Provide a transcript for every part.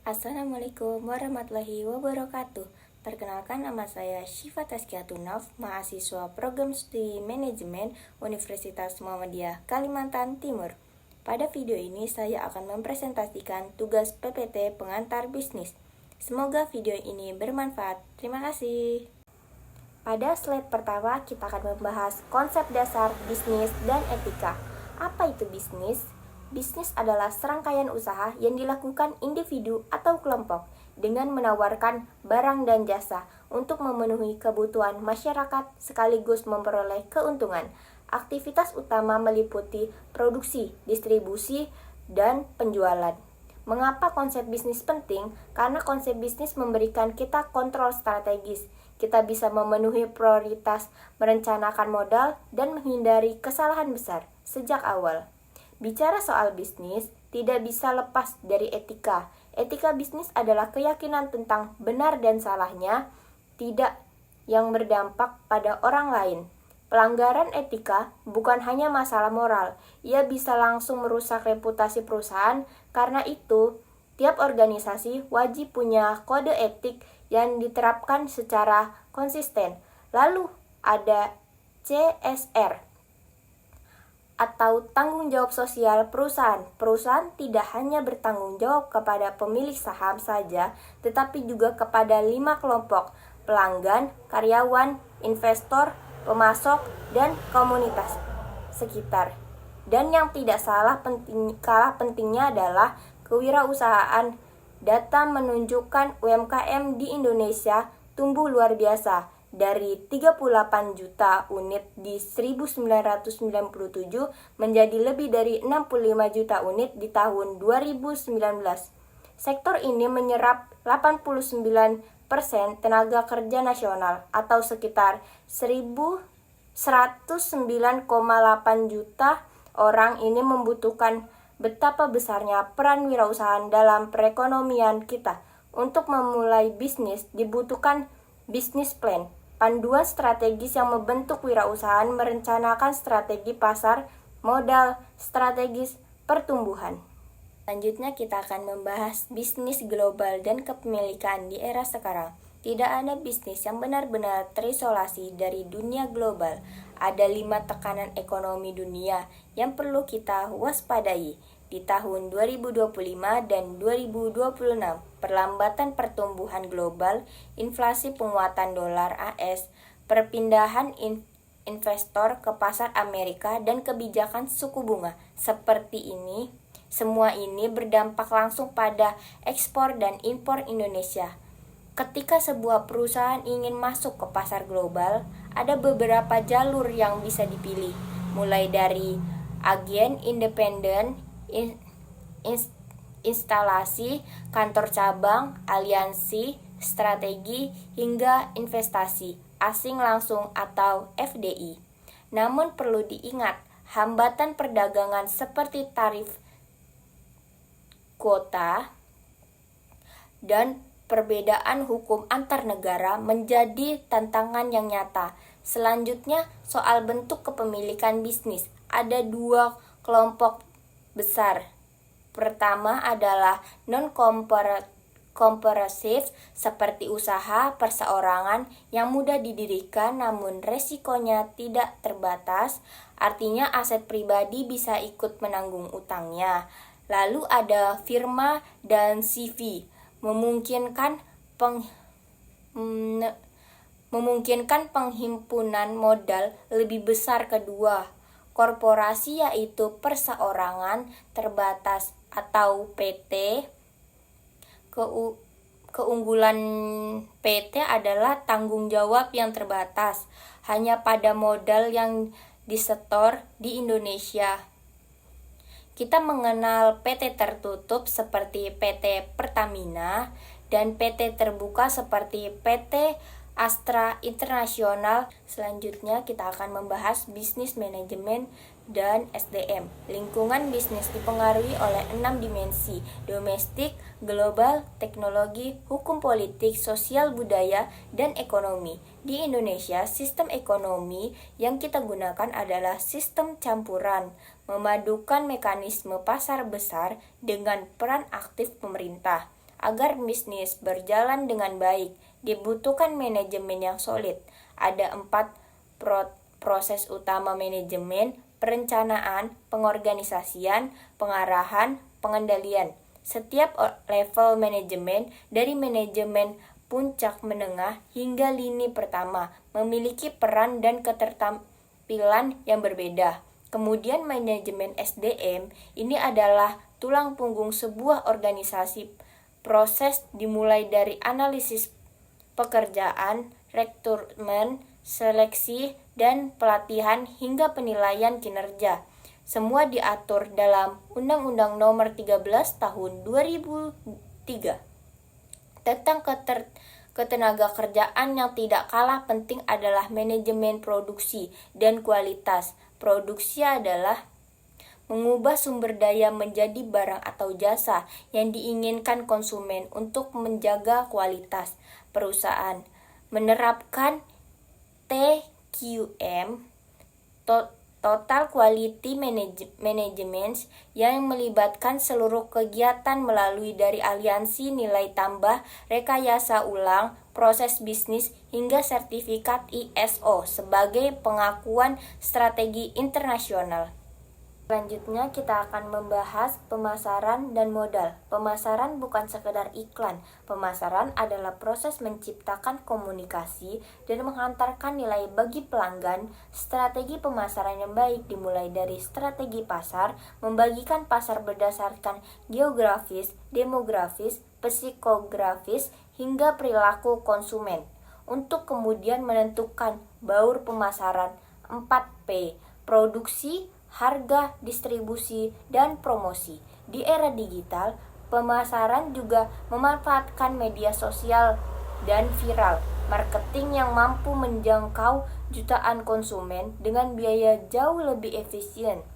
Assalamualaikum warahmatullahi wabarakatuh. Perkenalkan, nama saya Syifa Tazkiatunaf, mahasiswa Program Studi Manajemen Universitas Muhammadiyah Kalimantan Timur. Pada video ini saya akan mempresentasikan tugas PPT pengantar bisnis. Semoga video ini bermanfaat. Terima kasih. Pada slide pertama kita akan membahas konsep dasar bisnis dan etika. Apa itu bisnis? Bisnis adalah serangkaian usaha yang dilakukan individu atau kelompok dengan menawarkan barang dan jasa untuk memenuhi kebutuhan masyarakat sekaligus memperoleh keuntungan. Aktivitas utama meliputi produksi, distribusi, dan penjualan. Mengapa konsep bisnis penting? Karena konsep bisnis memberikan kita kontrol strategis. Kita bisa memenuhi prioritas, merencanakan modal, dan menghindari kesalahan besar sejak awal. Bicara soal bisnis, tidak bisa lepas dari etika. Etika bisnis adalah keyakinan tentang benar dan salahnya, tidak yang berdampak pada orang lain. Pelanggaran etika bukan hanya masalah moral, ia bisa langsung merusak reputasi perusahaan. Karena itu, tiap organisasi wajib punya kode etik yang diterapkan secara konsisten. Lalu ada CSR atau tanggung jawab sosial perusahaan. Perusahaan tidak hanya bertanggung jawab kepada pemilik saham saja, tetapi juga kepada 5 kelompok: pelanggan, karyawan, investor, pemasok, dan komunitas sekitar. Dan yang tidak kalah pentingnya adalah kewirausahaan. Data menunjukkan UMKM di Indonesia tumbuh luar biasa, dari 38 juta unit di 1997 menjadi lebih dari 65 juta unit di tahun 2019. Sektor ini menyerap 89% tenaga kerja nasional atau sekitar 109,8 juta orang. Ini membutuhkan betapa besarnya peran wirausahaan dalam perekonomian kita. Untuk memulai bisnis dibutuhkan bisnis plan, panduan strategis yang membentuk wirausahaan, merencanakan strategi pasar, modal, strategis pertumbuhan. Selanjutnya kita akan membahas bisnis global dan kepemilikan di era sekarang. Tidak ada bisnis yang benar-benar terisolasi dari dunia global. Ada 5 tekanan ekonomi dunia yang perlu kita waspadai di tahun 2025 dan 2026. Perlambatan pertumbuhan global, inflasi, penguatan dolar AS, perpindahan investor ke pasar Amerika, dan kebijakan suku bunga seperti ini. Semua ini berdampak langsung pada ekspor dan impor Indonesia. Ketika sebuah perusahaan ingin masuk ke pasar global, ada beberapa jalur yang bisa dipilih, mulai dari agen independen, instalasi, kantor cabang, aliansi, strategi, hingga investasi asing langsung atau FDI. Namun perlu diingat, hambatan perdagangan seperti tarif, kuota, dan perbedaan hukum antar negara menjadi tantangan yang nyata. Selanjutnya, soal bentuk kepemilikan bisnis. Ada 2 kelompok besar. Pertama adalah non-kooperatif, seperti usaha perseorangan yang mudah didirikan namun resikonya tidak terbatas. Artinya aset pribadi bisa ikut menanggung utangnya. Lalu ada firma dan CV, memungkinkan penghimpunan modal lebih besar. Kedua, korporasi, yaitu perseorangan terbatas atau PT. Keunggulan PT adalah tanggung jawab yang terbatas hanya pada modal yang disetor di Indonesia. Kita mengenal PT tertutup seperti PT Pertamina dan PT terbuka seperti PT Astra Internasional. Selanjutnya kita akan membahas bisnis manajemen dan SDM. Lingkungan bisnis dipengaruhi oleh 6 dimensi: domestik, global, teknologi, hukum politik, sosial budaya, dan ekonomi. Di Indonesia, sistem ekonomi yang kita gunakan adalah sistem campuran, memadukan mekanisme pasar besar dengan peran aktif pemerintah. Agar bisnis berjalan dengan baik, dibutuhkan manajemen yang solid. Ada 4 proses utama manajemen: perencanaan, pengorganisasian, pengarahan, pengendalian. Setiap level manajemen, dari manajemen puncak, menengah, hingga lini pertama, memiliki peran dan keterampilan yang berbeda. Kemudian manajemen SDM ini adalah tulang punggung sebuah organisasi. Proses dimulai dari analisis pekerjaan, rekrutmen, seleksi, dan pelatihan hingga penilaian kinerja. Semua diatur dalam Undang-Undang Nomor 13 Tahun 2003. Tentang ketenagakerjaan yang tidak kalah penting adalah manajemen produksi dan kualitas. Produksi adalah mengubah sumber daya menjadi barang atau jasa yang diinginkan konsumen untuk menjaga kualitas. Perusahaan menerapkan TQM, Total Quality Management, yang melibatkan seluruh kegiatan melalui dari aliansi nilai tambah, rekayasa ulang, proses bisnis, hingga sertifikat ISO sebagai pengakuan strategi internasional. Selanjutnya kita akan membahas pemasaran dan modal. Pemasaran bukan sekedar iklan. Pemasaran adalah proses menciptakan komunikasi dan menghantarkan nilai bagi pelanggan. Strategi pemasaran yang baik dimulai dari strategi pasar, membagikan pasar berdasarkan geografis, demografis, psikografis, hingga perilaku konsumen, untuk kemudian menentukan baur pemasaran. 4P, produksi, harga, distribusi, dan promosi. Di era digital, pemasaran juga memanfaatkan media sosial dan viral marketing yang mampu menjangkau jutaan konsumen dengan biaya jauh lebih efisien.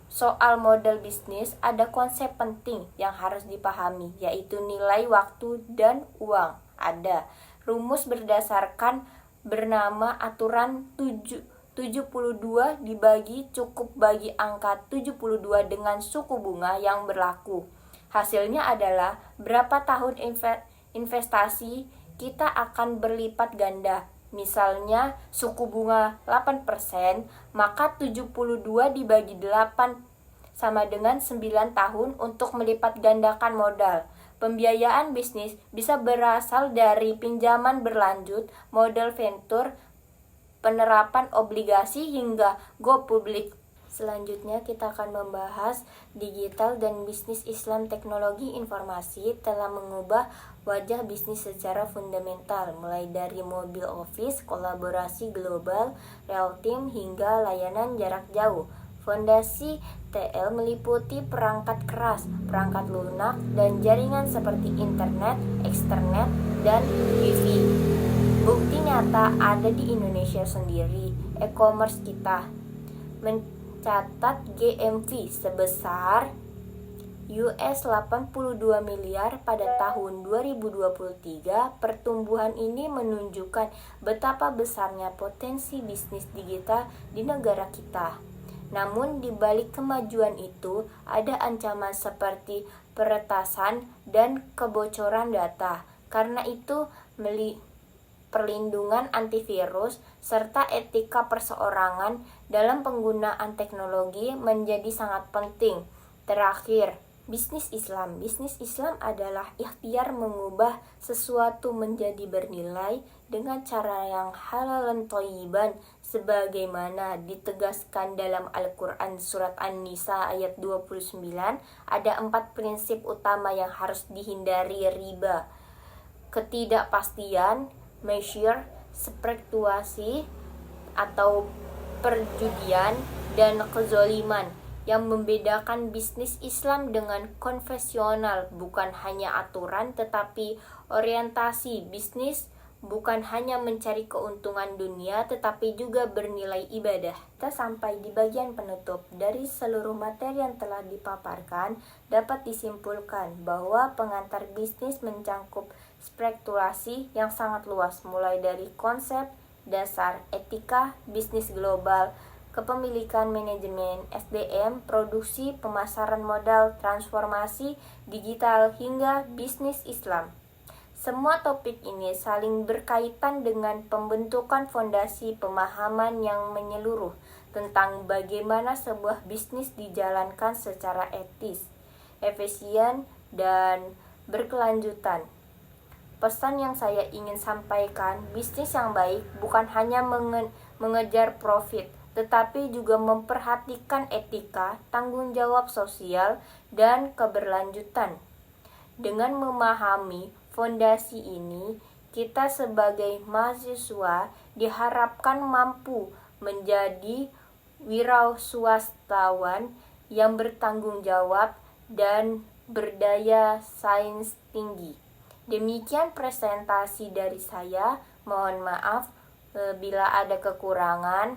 Soal model bisnis, ada konsep penting yang harus dipahami, yaitu nilai waktu dan uang. Ada rumus berdasarkan bernama aturan 72 dibagi cukup bagi angka 72 dengan suku bunga yang berlaku. Hasilnya adalah berapa tahun investasi kita akan berlipat ganda. Misalnya suku bunga 8%, maka 72 dibagi 8 sama dengan 9 tahun untuk melipat gandakan modal. Pembiayaan bisnis bisa berasal dari pinjaman berlanjut, modal venture, penerapan obligasi, hingga go public. Selanjutnya kita akan membahas digital dan bisnis Islam. Teknologi informasi telah mengubah wajah bisnis secara fundamental, mulai dari mobile office, kolaborasi global, real time, hingga layanan jarak jauh. Fondasi TL meliputi perangkat keras, perangkat lunak, dan jaringan seperti internet, eksternet, dan wifi. Bukti nyata ada di Indonesia sendiri. E-commerce kita mencatat GMV sebesar US 82 miliar pada tahun 2023. Pertumbuhan ini menunjukkan betapa besarnya potensi bisnis digital di negara kita. Namun di balik kemajuan itu ada ancaman seperti peretasan dan kebocoran data. Karena itu perlindungan antivirus serta etika perseorangan dalam penggunaan teknologi menjadi sangat penting. Terakhir, bisnis Islam. Bisnis Islam adalah ikhtiar mengubah sesuatu menjadi bernilai dengan cara yang halal dan thayyiban, sebagaimana ditegaskan dalam Al-Quran surat An-Nisa ayat 29. Ada 4 prinsip utama yang harus dihindari: riba, ketidakpastian, measure, spekulasi atau perjudian, dan kezoliman. Yang membedakan bisnis Islam dengan konvensional bukan hanya aturan, tetapi orientasi bisnis bukan hanya mencari keuntungan dunia, tetapi juga bernilai ibadah. Kita sampai di bagian penutup. Dari seluruh materi yang telah dipaparkan, dapat disimpulkan bahwa pengantar bisnis mencangkup spekulasi yang sangat luas, mulai dari konsep dasar etika bisnis global, kepemilikan manajemen SDM, produksi, pemasaran modal, transformasi digital, hingga bisnis Islam. Semua topik ini saling berkaitan dengan pembentukan fondasi pemahaman yang menyeluruh tentang bagaimana sebuah bisnis dijalankan secara etis, efisien, dan berkelanjutan. Pesan yang saya ingin sampaikan, bisnis yang baik bukan hanya mengejar profit, tetapi juga memperhatikan etika, tanggung jawab sosial, dan keberlanjutan. Dengan memahami fondasi ini, kita sebagai mahasiswa diharapkan mampu menjadi wirausahawan yang bertanggung jawab dan berdaya sains tinggi. Demikian presentasi dari saya. Mohon maaf bila ada kekurangan.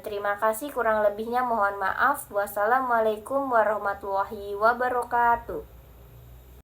Terima kasih, kurang lebihnya mohon maaf. Wassalamualaikum warahmatullahi wabarakatuh.